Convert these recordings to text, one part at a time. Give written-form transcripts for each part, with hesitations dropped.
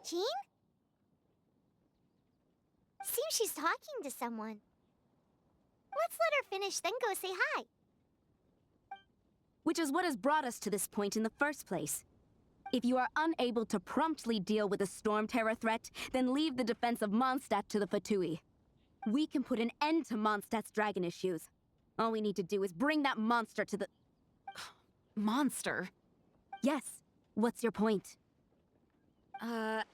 Jean? Seems she's talking to someone. Let's let her finish, then go say hi. Which is what has brought us to this point in the first place. If you are unable to promptly deal with the Storm Terror threat, then leave the defense of Mondstadt to the Fatui. We can put an end to Mondstadt's dragon issues. All we need to do is bring that monster to the... Monster? Yes. What's your point? I'd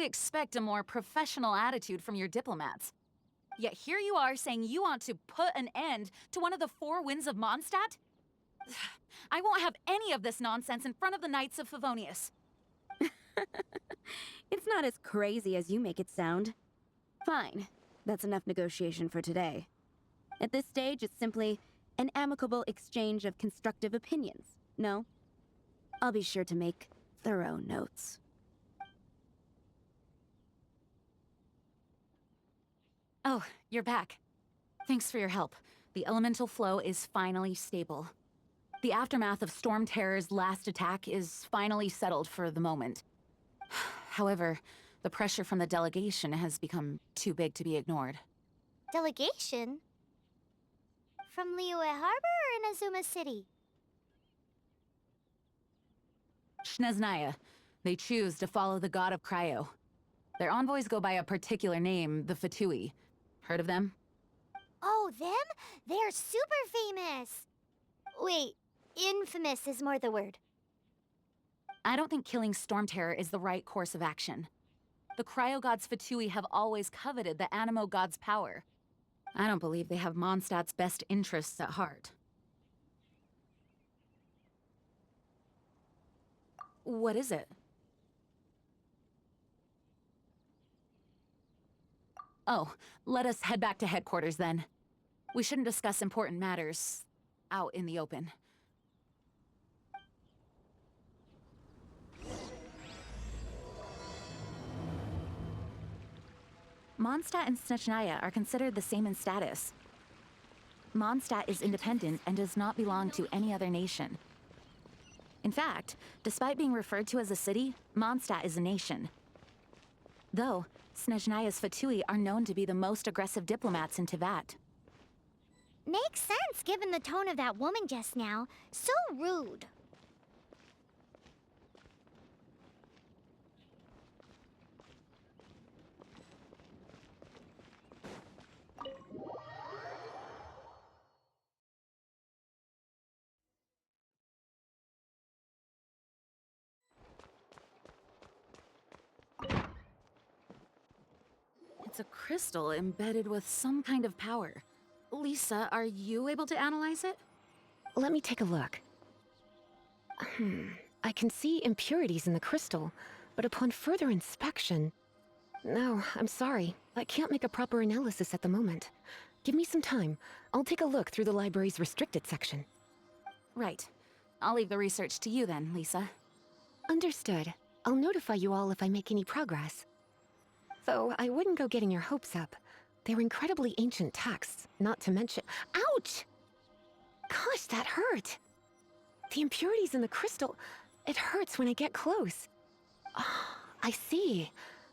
expect a more professional attitude from your diplomats. Yet here you are saying you want to put an end to one of the four winds of Mondstadt? I won't have any of this nonsense in front of the Knights of Favonius. It's not as crazy as you make it sound. Fine. That's enough negotiation for today. At this stage, it's simply an amicable exchange of constructive opinions, no? I'll be sure to make thorough notes. Oh, you're back. Thanks for your help. The elemental flow is finally stable. The aftermath of Storm Terror's last attack is finally settled for the moment. However, the pressure from the delegation has become too big to be ignored. Delegation? From Liyue Harbor or Inazuma City? Snezhnaya. They choose to follow the god of Cryo. Their envoys go by a particular name, the Fatui. Heard of them? Oh, them? They're super famous! Wait, infamous is more the word. I don't think killing Storm Terror is the right course of action. The Cryo God's Fatui have always coveted the Animo God's power. I don't believe they have Mondstadt's best interests at heart. What is it? Oh, let us head back to headquarters then. We shouldn't discuss important matters out in the open. Mondstadt and Snezhnaya are considered the same in status. Mondstadt is independent and does not belong to any other nation. In fact, despite being referred to as a city, Mondstadt is a nation. Though, Snezhnaya's Fatui are known to be the most aggressive diplomats in Teyvat. Makes sense given the tone of that woman just now. So rude. It's a crystal embedded with some kind of power. Lisa, are you able to analyze it? Let me take a look. I can see impurities in the crystal, but upon further inspection... No, I'm sorry. I can't make a proper analysis at the moment. Give me some time. I'll take a look through the library's restricted section. Right. I'll leave the research to you then, Lisa. Understood. I'll notify you all if I make any progress. Though I wouldn't go getting your hopes up. They're incredibly ancient texts, not to mention— Ouch! Gosh, that hurt! The impurities in the crystal— it hurts when I get close. Ah, I see.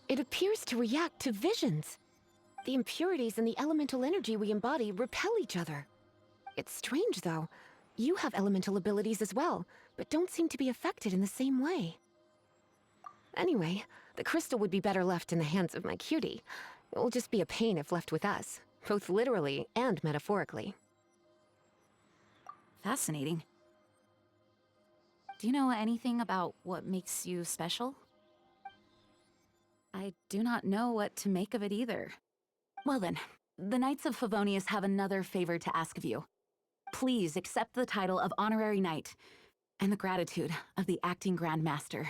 It appears to react to visions. The impurities and the elemental energy we embody repel each other. It's strange, though. You have elemental abilities as well, but don't seem to be affected in the same way. Anyway, the crystal would be better left in the hands of my cutie. It will just be a pain if left with us, both literally and metaphorically. Fascinating. Do you know anything about what makes you special? I do not know what to make of it either. Well then, the Knights of Favonius have another favor to ask of you. Please accept the title of Honorary Knight, and the gratitude of the Acting Grand Master.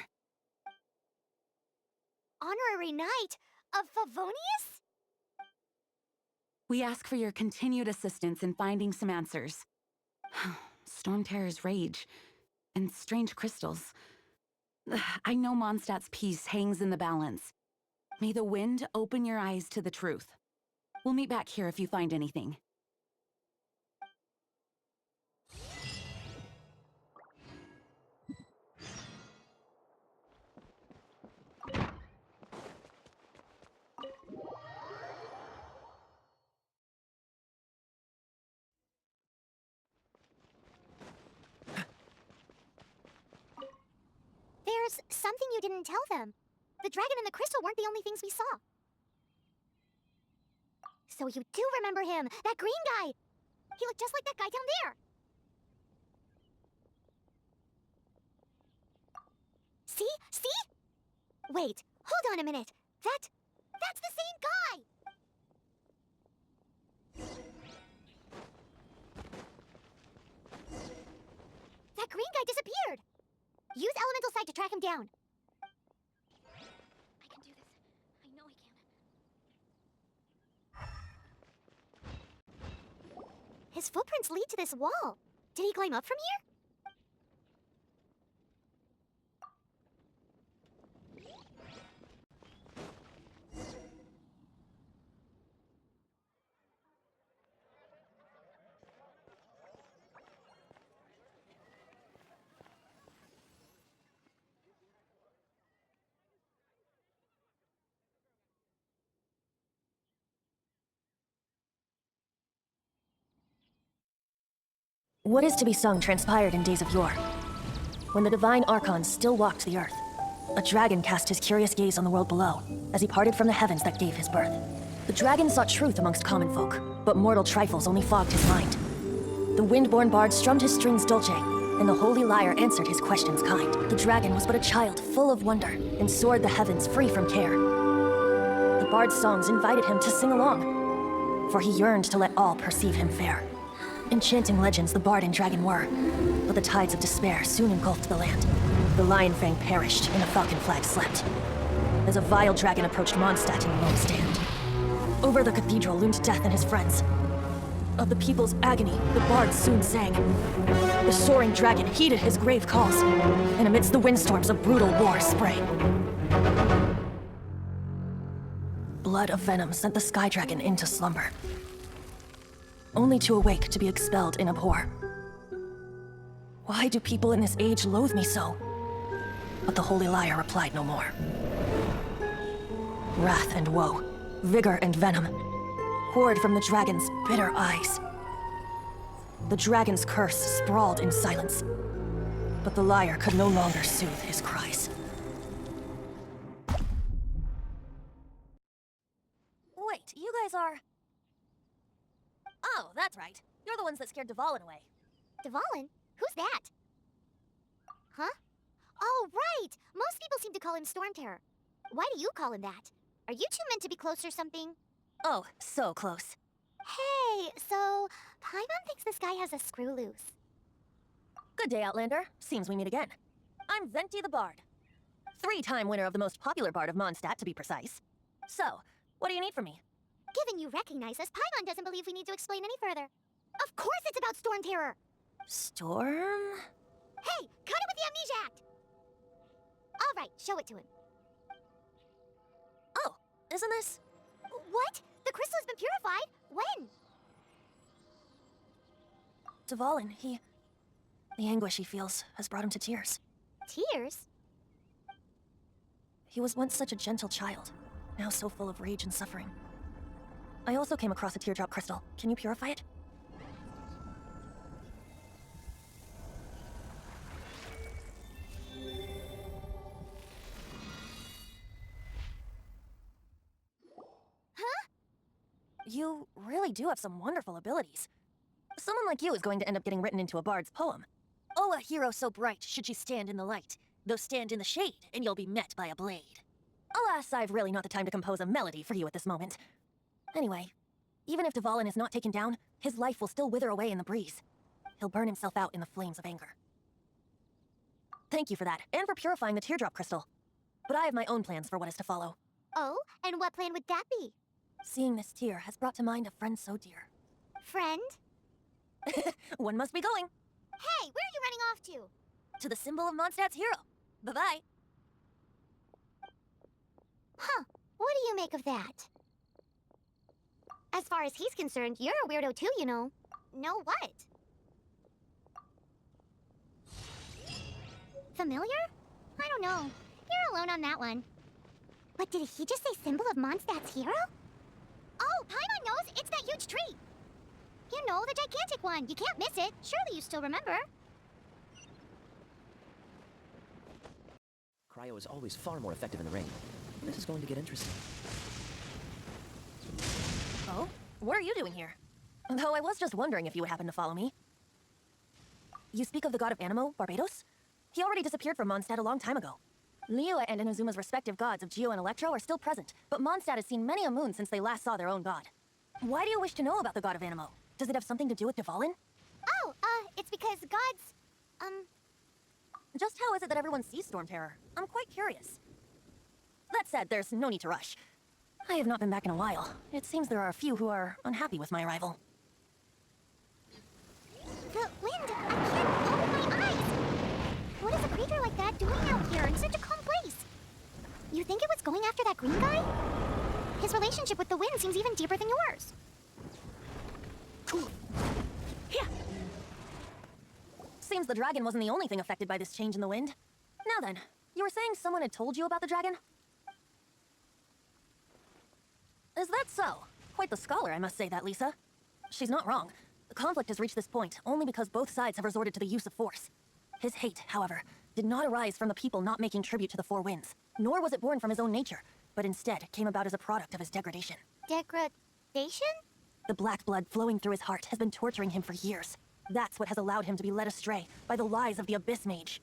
Honorary Knight of Favonius? We ask for your continued assistance in finding some answers. Storm Terror's rage, and strange crystals. I know Mondstadt's peace hangs in the balance. May the wind open your eyes to the truth. We'll meet back here if you find anything. There's something you didn't tell them. The dragon and the crystal weren't the only things we saw. So you do remember him, that green guy. He looked just like that guy down there. See? See? Wait, hold on a minute. That's the same guy! That green guy disappeared! Use Elemental Sight to track him down. I can do this. I know I can. His footprints lead to this wall. Did he climb up from here? What is to be sung transpired in days of yore, when the divine Archons still walked the earth. A dragon cast his curious gaze on the world below, as he parted from the heavens that gave his birth. The dragon sought truth amongst common folk, but mortal trifles only fogged his mind. The wind-born bard strummed his strings dulce, and the holy lyre answered his questions kind. The dragon was but a child full of wonder, and soared the heavens free from care. The bard's songs invited him to sing along, for he yearned to let all perceive him fair. Enchanting legends the bard and dragon were, but the tides of despair soon engulfed the land. The lion fang perished, and the falcon flag slept, as a vile dragon approached Mondstadt in lone stand. Over the cathedral loomed death and his friends. Of the people's agony, the bard soon sang. The soaring dragon heeded his grave calls, and amidst the windstorms of brutal war sprang. Blood of venom sent the sky dragon into slumber, only to awake to be expelled in abhor. Why do people in this age loathe me so? But the holy lyre replied no more. Wrath and woe, vigor and venom, poured from the dragon's bitter eyes. The dragon's curse sprawled in silence, but the lyre could no longer soothe his cries. Wait, you guys are... Oh, that's right. You're the ones that scared Dvalin away. Dvalin? Who's that? Huh? Oh, right! Most people seem to call him Storm Terror. Why do you call him that? Are you two meant to be close or something? Oh, so close. Hey, so Paimon thinks this guy has a screw loose. Good day, Outlander. Seems we meet again. I'm Venti the Bard. 3-time winner of the most popular bard of Mondstadt, to be precise. So, what do you need from me? Given you recognize us, Paimon doesn't believe we need to explain any further. Of course it's about Storm Terror! Storm? Hey, cut it with the Amnesia Act! Alright, show it to him. Oh, isn't this... What? The crystal has been purified? When? Dvalin, the anguish he feels has brought him to tears. Tears? He was once such a gentle child, now so full of rage and suffering. I also came across a teardrop crystal. Can you purify it? Huh? You really do have some wonderful abilities. Someone like you is going to end up getting written into a bard's poem. Oh, a hero so bright should she stand in the light, though stand in the shade, and you'll be met by a blade. Alas, I've really not the time to compose a melody for you at this moment. Anyway, even if Dvalin is not taken down, his life will still wither away in the breeze. He'll burn himself out in the flames of anger. Thank you for that, and for purifying the teardrop crystal. But I have my own plans for what is to follow. Oh, and what plan would that be? Seeing this tear has brought to mind a friend so dear. Friend? One must be going. Hey, where are you running off to? To the symbol of Mondstadt's hero. Bye-bye. Huh, what do you make of that? As far as he's concerned, you're a weirdo too, you know. No what? Familiar? I don't know. You're alone on that one. But did he just say symbol of Mondstadt's hero? Oh, Paimon knows! It's that huge tree! You know, the gigantic one. You can't miss it. Surely you still remember. Cryo is always far more effective in the rain. This is going to get interesting. Oh? What are you doing here? Though I was just wondering if you would happen to follow me. You speak of the god of Animo, Barbados? He already disappeared from Mondstadt a long time ago. Liyue and Inazuma's respective gods of Geo and Electro are still present, but Mondstadt has seen many a moon since they last saw their own god. Why do you wish to know about the god of Animo? Does it have something to do with Dvalin? Oh, it's because gods, Just how is it that everyone sees Storm Terror? I'm quite curious. That said, there's no need to rush. I have not been back in a while. It seems there are a few who are unhappy with my arrival. the wind, I can't open my eyes. What is a creature like that doing out here in such a calm place? You think it was going after that green guy? His relationship with the wind seems even deeper than yours. Here. Seems the dragon wasn't the only thing affected by this change in the wind. Now then, you were saying someone had told you about the dragon? Is that so? Quite the scholar, I must say that, Lisa. She's not wrong. The conflict has reached this point only because both sides have resorted to the use of force. His hate, however, did not arise from the people not making tribute to the Four Winds, nor was it born from his own nature, but instead came about as a product of his degradation. Degradation? The black blood flowing through his heart has been torturing him for years. That's what has allowed him to be led astray by the lies of the Abyss Mage.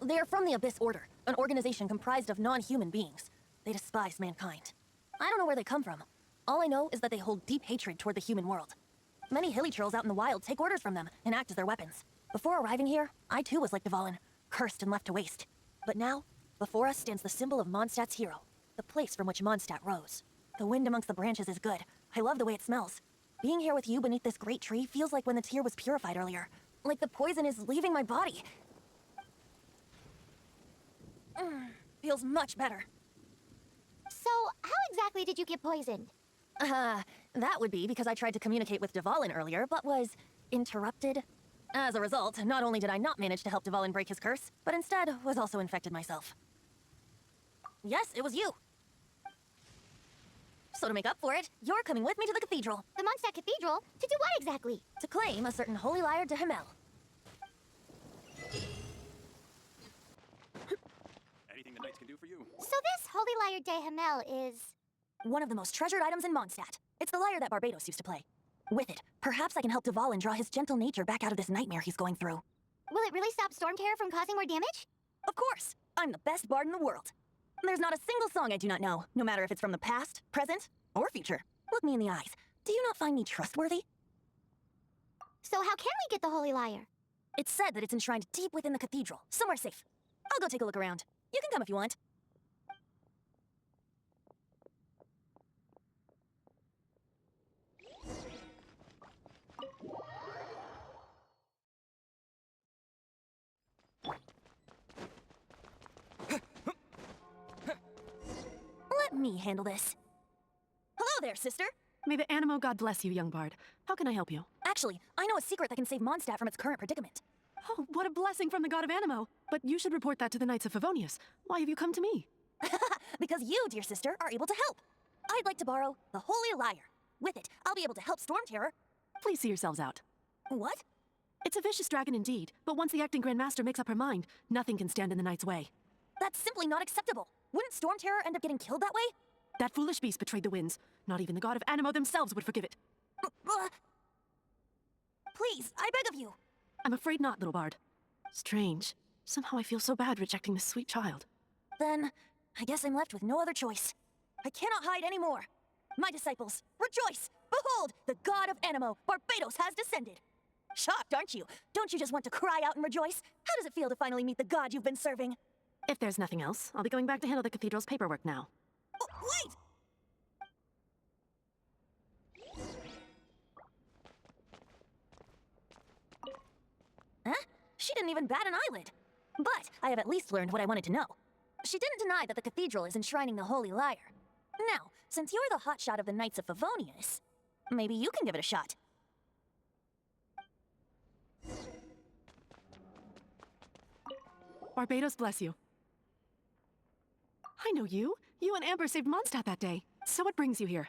They are from the Abyss Order, an organization comprised of non-human beings. They despise mankind. I don't know where they come from. All I know is that they hold deep hatred toward the human world. Many hilly trolls out in the wild take orders from them and act as their weapons. Before arriving here, I too was like Dvalin, cursed and left to waste. But now, before us stands the symbol of Mondstadt's hero, the place from which Mondstadt rose. The wind amongst the branches is good. I love the way it smells. Being here with you beneath this great tree feels like when the tear was purified earlier. Like the poison is leaving my body. Feels much better. So, how exactly did you get poisoned? That would be because I tried to communicate with Dvalin earlier, but was interrupted. As a result, not only did I not manage to help Dvalin break his curse, but instead was also infected myself. Yes, it was you. So to make up for it, you're coming with me to the cathedral. The Mondstadt Cathedral? To do what exactly? To claim a certain holy lyre de Himmel. Anything the knights can do for you? So this Holy Lyre de Himmel is... One of the most treasured items in Mondstadt. It's the lyre that Barbados used to play. With it, perhaps I can help Dvalin draw his gentle nature back out of this nightmare he's going through. Will it really stop Storm Terror from causing more damage? Of course! I'm the best bard in the world. There's not a single song I do not know, no matter if it's from the past, present, or future. Look me in the eyes. Do you not find me trustworthy? So how can we get the Holy Lyre? It's said that it's enshrined deep within the cathedral, somewhere safe. I'll go take a look around. You can come if you want. Let me handle this. Hello there, sister! May the Animo god bless you, young bard. How can I help you? Actually, I know a secret that can save Mondstadt from its current predicament. Oh, what a blessing from the god of Animo! But you should report that to the Knights of Favonius. Why have you come to me? Because you, dear sister, are able to help. I'd like to borrow the Holy Lyre. With it, I'll be able to help Storm Terror. Please see yourselves out. What? It's a vicious dragon indeed, but once the acting Grand Master makes up her mind, nothing can stand in the Knight's way. That's simply not acceptable. Wouldn't Storm Terror end up getting killed that way? That foolish beast betrayed the winds. Not even the god of Animo themselves would forgive it. Please, I beg of you. I'm afraid not, little bard. Strange. Somehow I feel so bad rejecting this sweet child. Then, I guess I'm left with no other choice. I cannot hide anymore. My disciples, rejoice! Behold, the god of Animo, Barbados, has descended. Shocked, aren't you? Don't you just want to cry out and rejoice? How does it feel to finally meet the god you've been serving? If there's nothing else, I'll be going back to handle the cathedral's paperwork now. Oh, wait! Huh? She didn't even bat an eyelid. But I have at least learned what I wanted to know. She didn't deny that the cathedral is enshrining the Holy Lyre. Now, since you're the hotshot of the Knights of Favonius, maybe you can give it a shot. Barbados bless you. I know you. You and Amber saved Mondstadt that day. So what brings you here?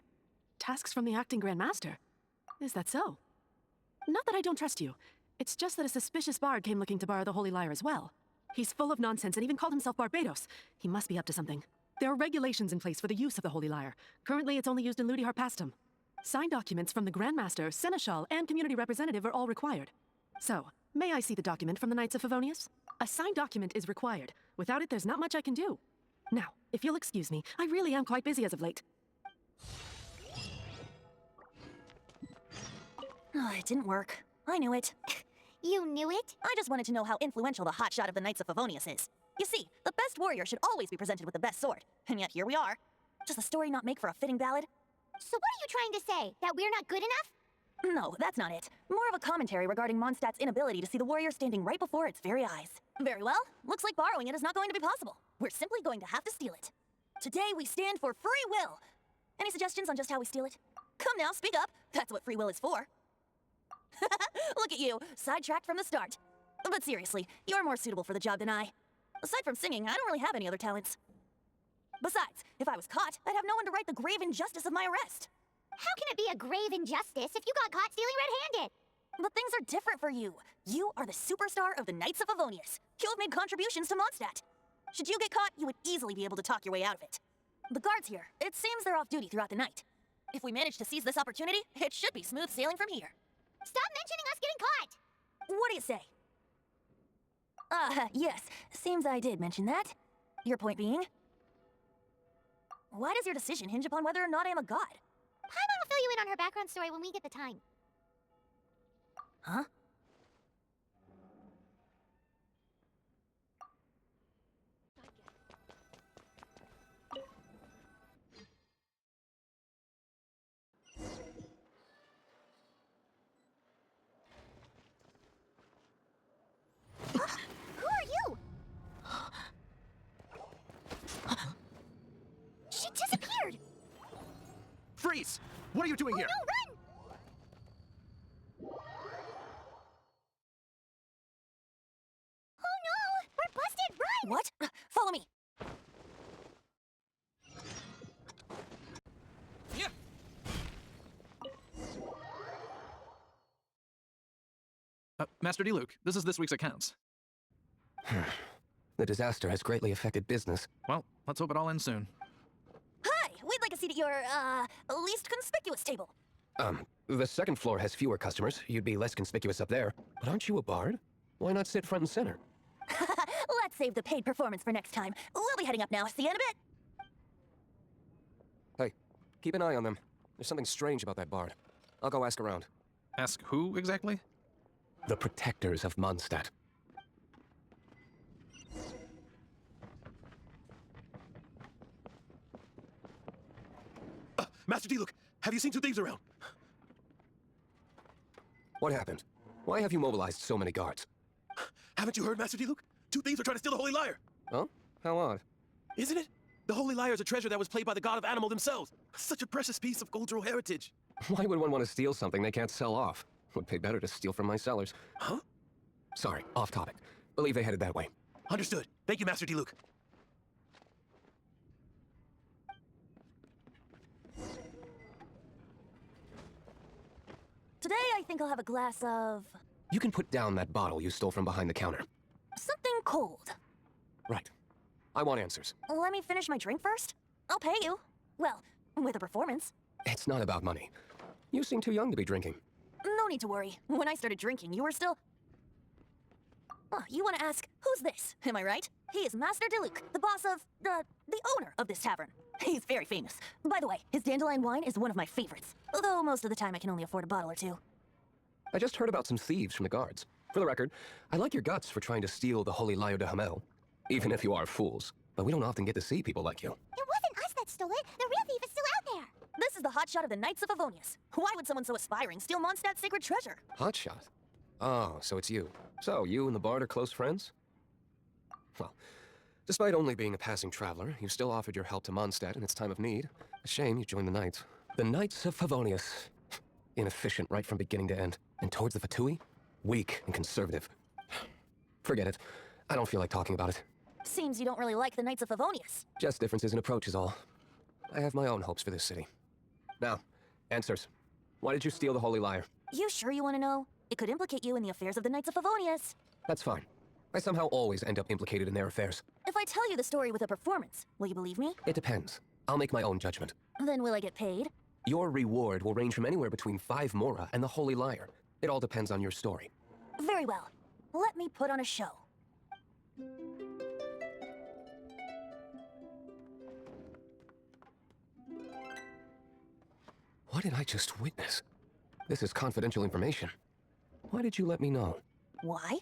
Tasks from the acting Grand Master. Is that so? Not that I don't trust you. It's just that a suspicious bard came looking to borrow the Holy Lyre as well. He's full of nonsense and even called himself Barbados. He must be up to something. There are regulations in place for the use of the Holy Lyre. Currently, it's only used in Ludi Harpastum. Signed documents from the Grandmaster, Seneschal, and Community Representative are all required. So, may I see the document from the Knights of Favonius? A signed document is required. Without it, there's not much I can do. Now, if you'll excuse me, I really am quite busy as of late. Oh, it didn't work. I knew it. You knew it? I just wanted to know how influential the hotshot of the Knights of Favonius is. You see, the best warrior should always be presented with the best sword. And yet here we are. Does the story not make for a fitting ballad? So what are you trying to say? That we're not good enough? No, that's not it. More of a commentary regarding Mondstadt's inability to see the warrior standing right before its very eyes. Very well. Looks like borrowing it is not going to be possible. We're simply going to have to steal it. Today we stand for free will. Any suggestions on just how we steal it? Come now, speak up. That's what free will is for. Look at you, sidetracked from the start. But seriously, you're more suitable for the job than I. Aside from singing, I don't really have any other talents. Besides, if I was caught, I'd have no one to right the grave injustice of my arrest. How can it be a grave injustice if you got caught stealing red-handed? But things are different for you. You are the superstar of the Knights of Favonius. You've made contributions to Mondstadt. Should you get caught, you would easily be able to talk your way out of it. The guards here, it seems they're off duty throughout the night. If we manage to seize this opportunity, it should be smooth sailing from here. Stop mentioning us getting caught! What do you say? Yes. Seems I did mention that. Your point being? Why does your decision hinge upon whether or not I am a god? Paimon will fill you in on her background story when we get the time. Huh? Who are you? She disappeared! Freeze! What are you doing here? No, run! Oh no! We're busted! Run! What? Follow me. Master D. Luke, this is this week's accounts. The disaster has greatly affected business. Well, let's hope it all ends soon. Hi! We'd like a seat at your, least conspicuous table. The second floor has fewer customers. You'd be less conspicuous up there. But aren't you a bard? Why not sit front and center? Let's save the paid performance for next time. We'll be heading up now. See you in a bit. Hey, keep an eye on them. There's something strange about that bard. I'll go ask around. Ask who exactly? The protectors of Mondstadt. Master D. Luke, have you seen two thieves around? What happened? Why have you mobilized so many guards? Haven't you heard, Master D. Luke? Two thieves are trying to steal the Holy Lyre. Oh? How odd. Isn't it? The Holy Lyre is a treasure that was played by the god of animal themselves. Such a precious piece of cultural heritage. Why would one want to steal something they can't sell off? Would pay better to steal from my cellars. Huh? Sorry, off topic. Believe they headed that way. Understood. Thank you, Master D. Luke. Today, I think I'll have a glass of... You can put down that bottle you stole from behind the counter. something cold. Right. I want answers. Let me finish my drink first. I'll pay you. Well, with a performance. It's not about money. You seem too young to be drinking. No need to worry. When I started drinking, you were still... Oh, you want to ask, who's this? Am I right? He is Master DeLuke, the boss of... the owner of this tavern. He's very famous. By the way, his dandelion wine is one of my favorites. Although most of the time I can only afford a bottle or two. I just heard about some thieves from the guards. For the record, I like your guts for trying to steal the Holy Lyre de Hamel. Even if you are fools. But we don't often get to see people like you. It wasn't us that stole it. The real thief is still out there. This is the hotshot of the Knights of Favonius. Why would someone so aspiring steal Mondstadt's sacred treasure? Hotshot? Oh, so it's you. So, you and the bard are close friends? Well, despite only being a passing traveler, you still offered your help to Mondstadt in its time of need. A shame you joined the Knights. The Knights of Favonius. Inefficient right from beginning to end. And towards the Fatui? Weak and conservative. Forget it. I don't feel like talking about it. Seems you don't really like the Knights of Favonius. Just differences in approach is all. I have my own hopes for this city. Now, answers. Why did you steal the Holy Lyre? You sure you want to know? It could implicate you in the affairs of the Knights of Favonius. That's fine. I somehow always end up implicated in their affairs. If I tell you the story with a performance, will you believe me? It depends. I'll make my own judgment. Then will I get paid? Your reward will range from anywhere between 5 mora and the Holy Liar. It all depends on your story. Very well. Let me put on a show. What did I just witness? This is confidential information. Why did you let me know? Why?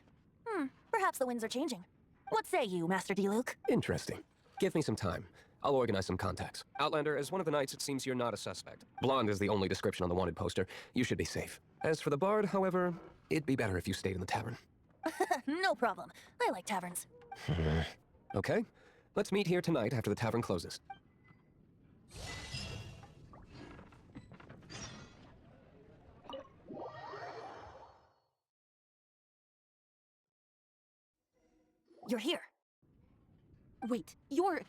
Perhaps the winds are changing. What say you, Master D-Luke? Interesting. Give me some time. I'll organize some contacts. Outlander, as one of the knights, it seems you're not a suspect. Blonde is the only description on the wanted poster. You should be safe. As for the bard, however, it'd be better if you stayed in the tavern. No problem. I like taverns. Okay. Let's meet here tonight after the tavern closes. You're here. Wait, you're...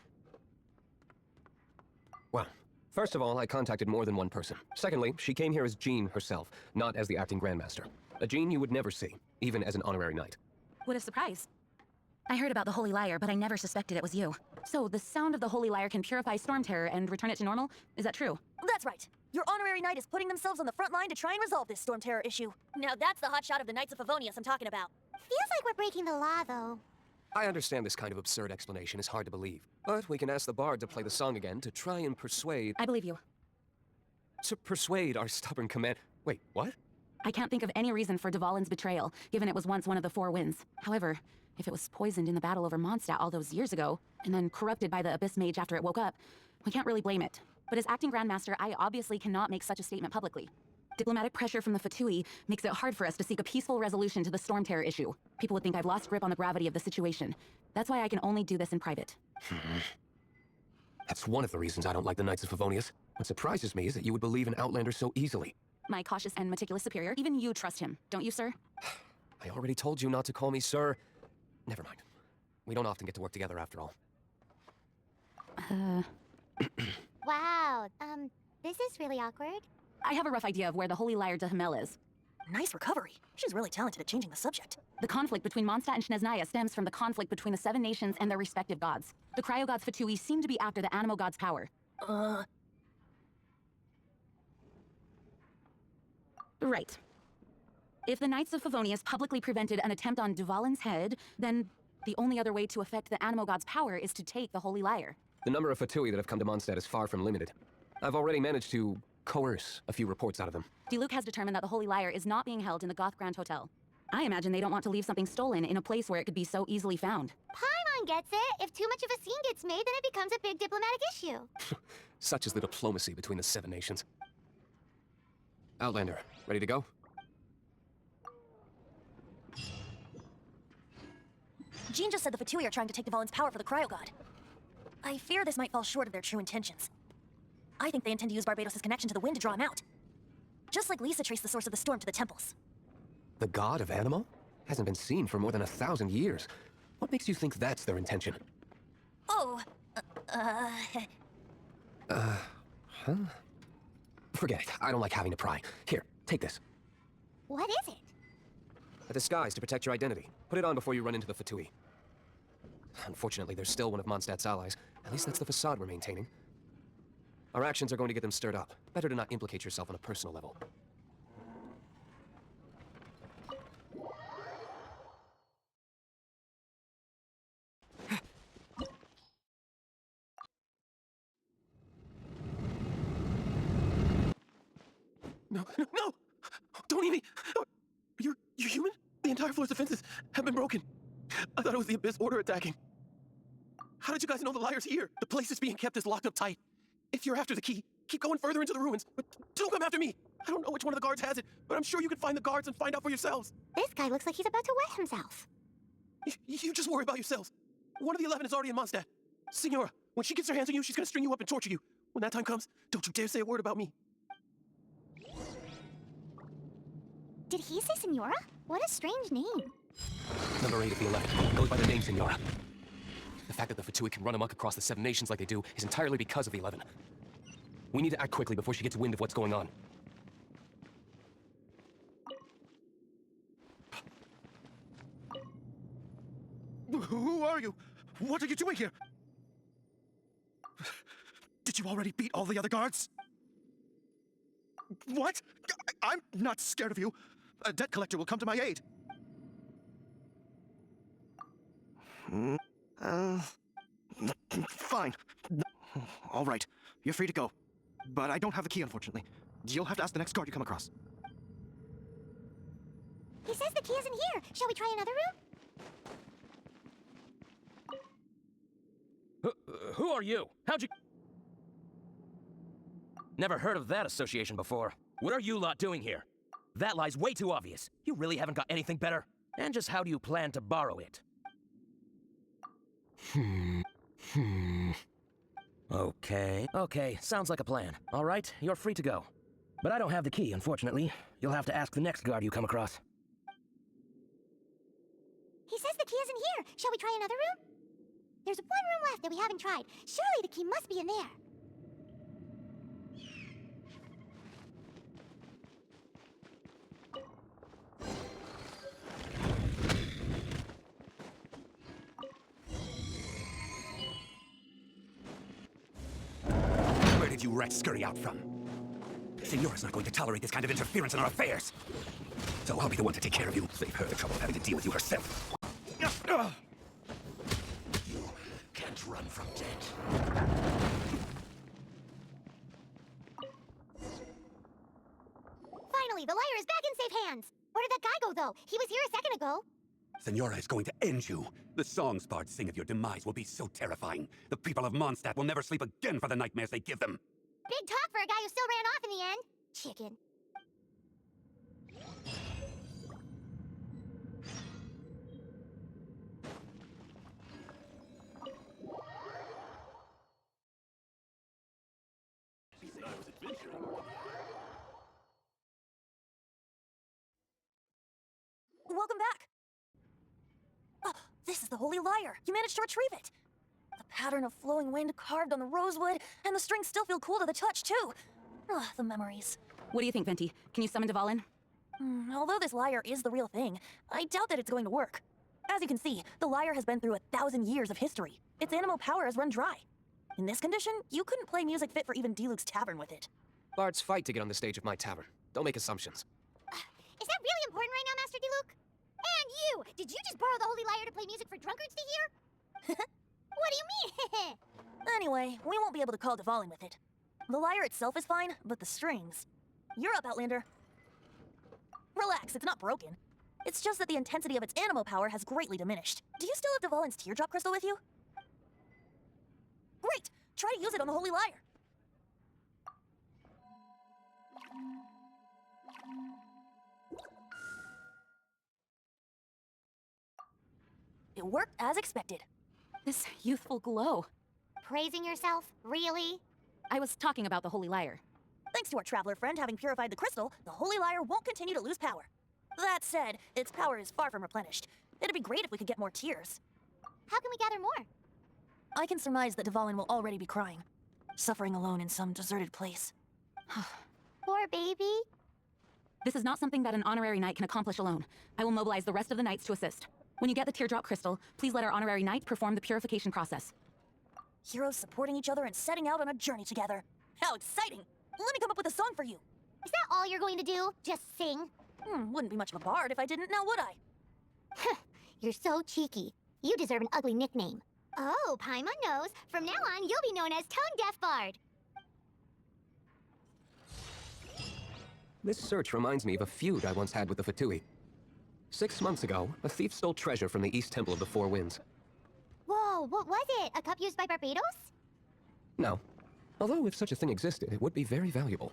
Well, first of all, I contacted more than one person. Secondly, she came here as Jean herself, not as the acting Grandmaster. A Jean you would never see, even as an honorary knight. What a surprise. I heard about the Holy Liar, but I never suspected it was you. So, the sound of the Holy Liar can purify Storm Terror and return it to normal? Is that true? That's right. Your honorary knight is putting themselves on the front line to try and resolve this Storm Terror issue. Now that's the hotshot of the Knights of Favonius I'm talking about. Feels like we're breaking the law, though. I understand this kind of absurd explanation is hard to believe, but we can ask the bard to play the song again to try and persuade... I believe you. To persuade our stubborn command... Wait, what? I can't think of any reason for Dvalin's betrayal, given it was once one of the 4 winds. However, if it was poisoned in the battle over Mondstadt all those years ago, and then corrupted by the Abyss Mage after it woke up, we can't really blame it. But as acting Grandmaster, I obviously cannot make such a statement publicly. Diplomatic pressure from the Fatui makes it hard for us to seek a peaceful resolution to the Storm Terror issue. People would think I've lost grip on the gravity of the situation. That's why I can only do this in private. That's one of the reasons I don't like the Knights of Favonius. What surprises me is that you would believe in Outlander so easily. My cautious and meticulous superior, even you trust him, don't you, sir? I already told you not to call me sir. Never mind. We don't often get to work together after all. Wow, this is really awkward. I have a rough idea of where the Holy Liar de Hamel is. Nice recovery. She's really talented at changing the subject. The conflict between Mondstadt and Snezhnaya stems from the conflict between the 7 nations and their respective gods. The cryo-gods Fatui seem to be after the animal god's power. Right. If the Knights of Favonius publicly prevented an attempt on Dvalin's head, then the only other way to affect the animal god's power is to take the Holy Liar. The number of Fatui that have come to Mondstadt is far from limited. I've already managed to coerce a few reports out of them. D-Luke has determined that the Holy Liar is not being held in the Goth Grand Hotel. I imagine they don't want to leave something stolen in a place where it could be so easily found. Paimon gets it. If too much of a scene gets made, then it becomes a big diplomatic issue. Such is the diplomacy between the 7 nations. Outlander, ready to go? Jean just said the Fatui are trying to take Dvalin's power for the cryo-god. I fear this might fall short of their true intentions. I think they intend to use Barbados' connection to the wind to draw him out. Just like Lisa traced the source of the storm to the temples. The god of Animo? Hasn't been seen for more than 1,000 years. What makes you think that's their intention? Oh, Huh? Forget it. I don't like having to pry. Here, take this. What is it? A disguise to protect your identity. Put it on before you run into the Fatui. Unfortunately, they're still one of Mondstadt's allies. At least that's the facade we're maintaining. Our actions are going to get them stirred up. Better to not implicate yourself on a personal level. No! Don't eat me! You're human? The entire floor's defenses have been broken. I thought it was the Abyss Order attacking. How did you guys know the liar's here? The place is being kept as locked up tight. If you're after the key, keep going further into the ruins. But don't come after me. I don't know which one of the guards has it, but I'm sure you can find the guards and find out for yourselves. This guy looks like he's about to wet himself. You just worry about yourselves. One of the 11 is already in Mondstadt. Signora, when she gets her hands on you, she's gonna string you up and torture you. When that time comes, don't you dare say a word about me. Did he say Senora? What a strange name. Number 8 of the 11 goes by the name Senora. The fact that the Fatui can run amok across the 7 nations like they do is entirely because of the 11. We need to act quickly before she gets wind of what's going on. Who are you? What are you doing here? Did you already beat all the other guards? What? I'm not scared of you. A debt collector will come to my aid. Fine. All right. You're free to go. But I don't have the key, unfortunately. You'll have to ask the next guard you come across. He says the key isn't here. Shall we try another room? Who are you? How'd you... Never heard of that association before. What are you lot doing here? That lie's way too obvious. You really haven't got anything better? And just how do you plan to borrow it? Okay, sounds like a plan. All right, you're free to go. But I don't have the key, unfortunately. You'll have to ask the next guard you come across. He says the key isn't here. Shall we try another room? There's one room left that we haven't tried. Surely the key must be in there. Where did you rats scurry out from? Signora's not going to tolerate this kind of interference in our affairs. So I'll be the one to take care of you. Save her the trouble of having to deal with you herself. You can't run from death. Finally, the liar is back in safe hands. Where did that guy go, though? He was here a second ago. Signora is going to end you. The songs bards sing of your demise will be so terrifying. The people of Mondstadt will never sleep again for the nightmares they give them. Big talk for a guy who still ran off in the end. Chicken. Welcome back. Oh, this is the Holy Lyre. You managed to retrieve it. The pattern of flowing wind carved on the rosewood, and the strings still feel cool to the touch, too. Ah, the memories. What do you think, Venti? Can you summon Dvalin? Although this lyre is the real thing, I doubt that it's going to work. As you can see, the lyre has been through 1,000 years of history. Its animal power has run dry. In this condition, you couldn't play music fit for even Diluc's tavern with it. Bards fight to get on the stage of my tavern. Don't make assumptions. Is that really important right now, Master Diluc? And you! Did you just borrow the Holy Lyre to play music for drunkards to hear? What do you mean? Anyway, we won't be able to call Dvalin with it. The lyre itself is fine, but the strings... You're up, Outlander. Relax, it's not broken. It's just that the intensity of its animal power has greatly diminished. Do you still have Dvalin's teardrop crystal with you? Great! Try to use it on the Holy Lyre. It worked as expected. This youthful glow. Praising yourself? Really? I was talking about the Holy Lyre. Thanks to our traveler friend having purified the crystal, the Holy Lyre won't continue to lose power. That said, its power is far from replenished. It'd be great if we could get more tears. How can we gather more? I can surmise that Dvalin will already be crying, suffering alone in some deserted place. Poor baby. This is not something that an honorary knight can accomplish alone. I will mobilize the rest of the knights to assist. When you get the teardrop crystal, please let our honorary knight perform the purification process. Heroes supporting each other and setting out on a journey together. How exciting! Let me come up with a song for you. Is that all you're going to do? Just sing? Wouldn't be much of a bard if I didn't, now would I? You're so cheeky. You deserve an ugly nickname. Oh, Paimon knows. From now on, you'll be known as Tone Deaf Bard. This search reminds me of a feud I once had with the Fatui. 6 months ago, a thief stole treasure from the East Temple of the Four Winds. Whoa, what was it? A cup used by Barbados? No. Although if such a thing existed, it would be very valuable.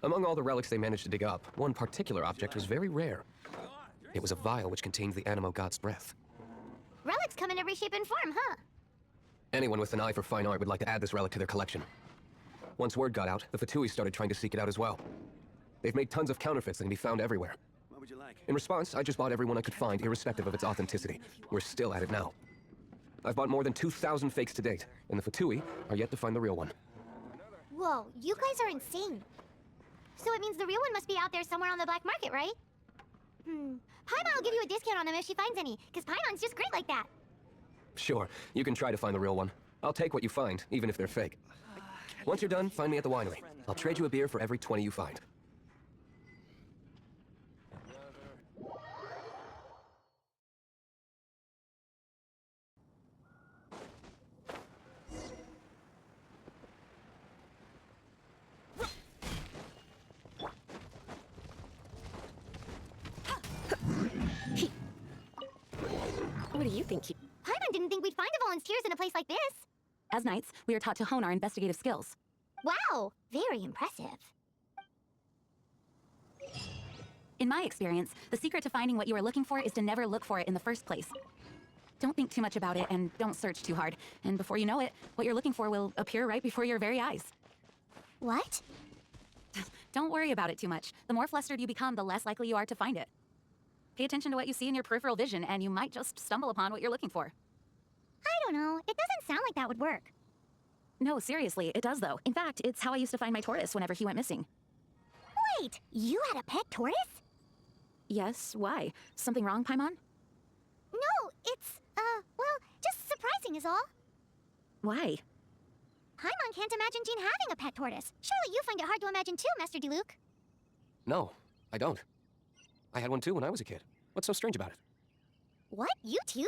Among all the relics they managed to dig up, one particular object was very rare. It was a vial which contained the Animo God's breath. Relics come in every shape and form, huh? Anyone with an eye for fine art would like to add this relic to their collection. Once word got out, the Fatui started trying to seek it out as well. They've made tons of counterfeits that can be found everywhere. What would you like? In response, I just bought everyone I could find, irrespective of its authenticity. We're still at it now. I've bought more than 2,000 fakes to date, and the Fatui are yet to find the real one. Whoa, you guys are insane. So it means the real one must be out there somewhere on the black market, right? Paimon will give you a discount on them if she finds any, because Paimon's just great like that. Sure, you can try to find the real one. I'll take what you find, even if they're fake. Once you're done, find me at the winery. I'll trade you a beer for every 20 you find. What do you think? Paimon didn't think we'd find the volunteers in a place like this. As knights, we are taught to hone our investigative skills. Wow, very impressive. In my experience, the secret to finding what you are looking for is to never look for it in the first place. Don't think too much about it and don't search too hard. And before you know it, what you're looking for will appear right before your very eyes. What? Don't worry about it too much. The more flustered you become, the less likely you are to find it. Pay attention to what you see in your peripheral vision, and you might just stumble upon what you're looking for. I don't know. It doesn't sound like that would work. No, seriously, it does though. In fact, it's how I used to find my tortoise whenever he went missing. Wait, you had a pet tortoise? Yes, why? Something wrong, Paimon? No, it's, well, just surprising is all. Why? Paimon can't imagine Jean having a pet tortoise. Surely you find it hard to imagine too, Master Diluc. No, I don't. I had one too when I was a kid. What's so strange about it? What? You too?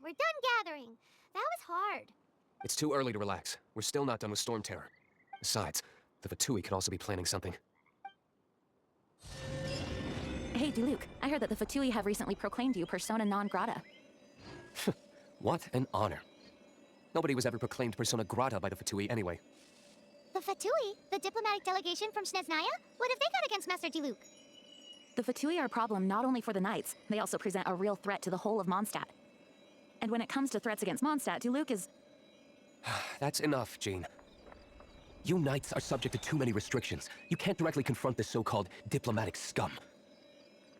We're done gathering. That was hard. It's too early to relax. We're still not done with Storm Terror. Besides, the Fatui can also be planning something. Hey, Diluc, I heard that the Fatui have recently proclaimed you persona non grata. What an honor. Nobody was ever proclaimed persona grata by the Fatui anyway. The Fatui, the diplomatic delegation from Snezhnaya? What have they got against Master Diluc? The Fatui are a problem not only for the knights, they also present a real threat to the whole of Mondstadt. And when it comes to threats against Mondstadt, Diluc is... That's enough, Jean. You knights are subject to too many restrictions. You can't directly confront this so-called diplomatic scum.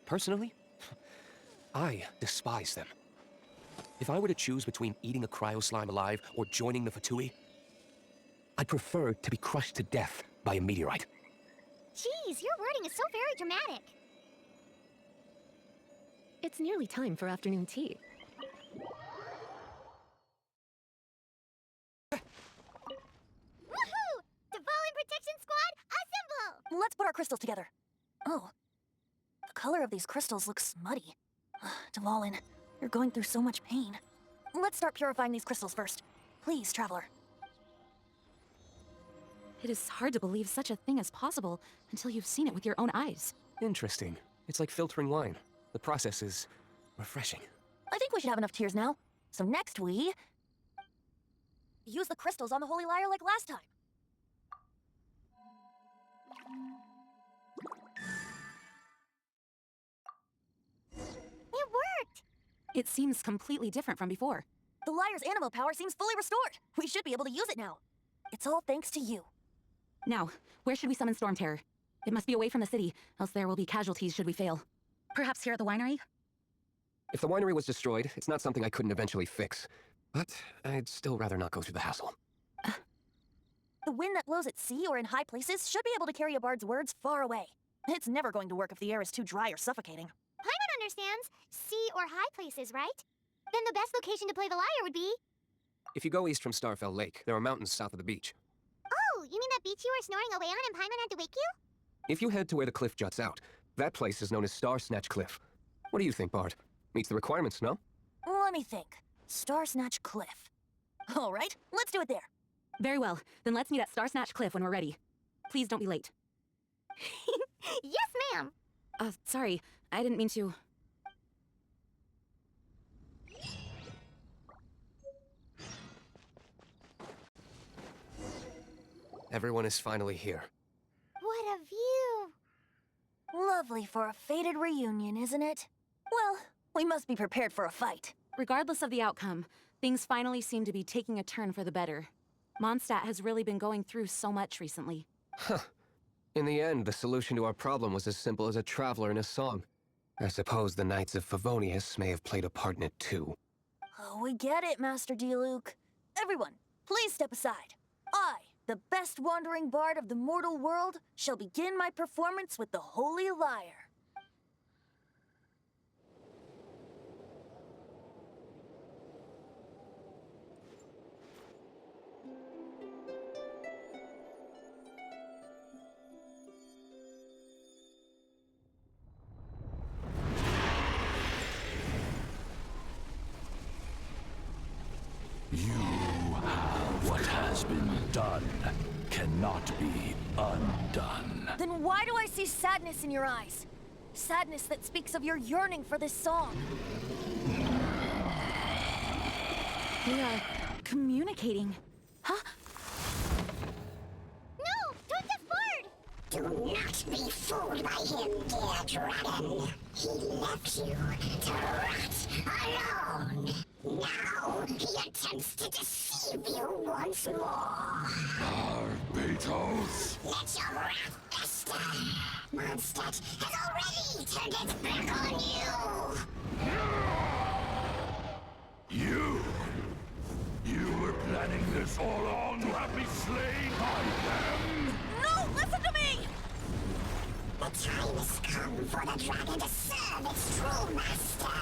Personally, I despise them. If I were to choose between eating a cryo-slime alive or joining the Fatui, I'd prefer to be crushed to death by a meteorite. Jeez, your wording is so very dramatic. It's nearly time for afternoon tea. Woohoo! Dvalin Protection Squad, assemble! Let's put our crystals together. Oh. The color of these crystals looks muddy. Dvalin, you're going through so much pain. Let's start purifying these crystals first. Please, Traveler. It is hard to believe such a thing is possible until you've seen it with your own eyes. Interesting. It's like filtering wine. The process is refreshing. I think we should have enough tears now. So next we... use the crystals on the Holy Lyre like last time. It worked! It seems completely different from before. The Lyre's animal power seems fully restored. We should be able to use it now. It's all thanks to you. Now, where should we summon Storm Terror? It must be away from the city, else there will be casualties should we fail. Perhaps here at the winery? If the winery was destroyed, it's not something I couldn't eventually fix. But I'd still rather not go through the hassle. The wind that blows at sea or in high places should be able to carry a bard's words far away. It's never going to work if the air is too dry or suffocating. Paimon understands. Sea or high places, right? Then the best location to play the lyre would be... If you go east from Starfell Lake, there are mountains south of the beach. Oh, you mean that beach you were snoring away on and Paimon had to wake you? If you head to where the cliff juts out, that place is known as Star Snatch Cliff. What do you think, Bard? Meets the requirements, no? Let me think. Star Snatch Cliff. All right, let's do it there. Very well. Then let's meet at Star Snatch Cliff when we're ready. Please don't be late. Yes, ma'am! Sorry. I didn't mean to... Everyone is finally here. What a view! Lovely for a fated reunion, isn't it? Well, we must be prepared for a fight. Regardless of the outcome, things finally seem to be taking a turn for the better. Mondstadt has really been going through so much recently. Huh. In the end, the solution to our problem was as simple as a traveler in a song. I suppose the Knights of Favonius may have played a part in it too. We get it, Master D-Luke. Everyone, please step aside. I, the best wandering bard of the mortal world, shall begin my performance with the Holy Lyre. What has been done cannot be undone. Then why do I see sadness in your eyes? Sadness that speaks of your yearning for this song. They are communicating. Huh? No! Don't disboard! Do not be fooled by him, dear dragon. He left you to rot alone. Now he attempts to deceive you once more. Barbatos! Let your wrath fester. Mondstadt has already turned its back on you. You were planning this all along to have me slain by them? No! Listen to me! The time has come for the dragon to serve its true master.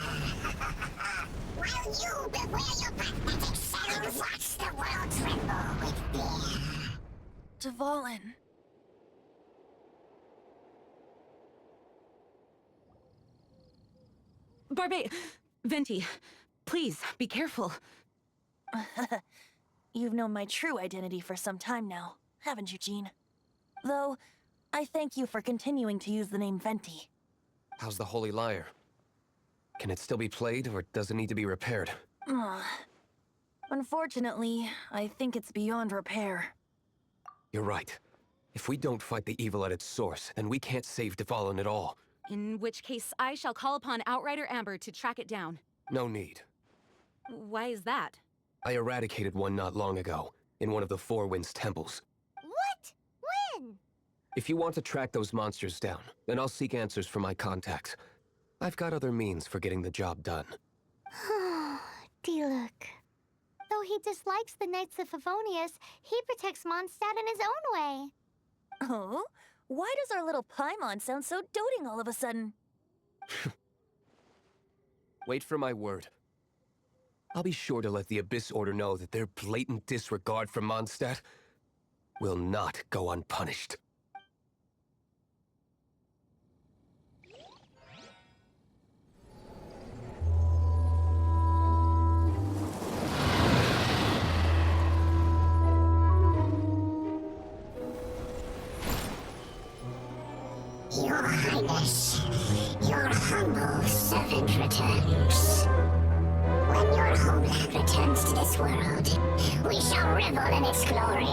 While you beware your pathetic selves, watch the world tremble with fear. Dvalin. Venti, please, be careful. You've known my true identity for some time now, haven't you, Jean? Though, I thank you for continuing to use the name Venti. How's the Holy Lyre? Can it still be played, or does it need to be repaired? Unfortunately, I think it's beyond repair. You're right. If we don't fight the evil at its source, then we can't save Dvalin at all. In which case, I shall call upon Outrider Amber to track it down. No need. Why is that? I eradicated one not long ago, in one of the Four Winds temples. What? When? If you want to track those monsters down, then I'll seek answers from my contacts. I've got other means for getting the job done. D-Luke. Though he dislikes the Knights of Favonius, he protects Mondstadt in his own way. Oh? Why does our little Paimon sound so doting all of a sudden? Wait for my word. I'll be sure to let the Abyss Order know that their blatant disregard for Mondstadt will not go unpunished. Your Highness, your humble servant returns. When your homeland returns to this world, we shall revel in its glory.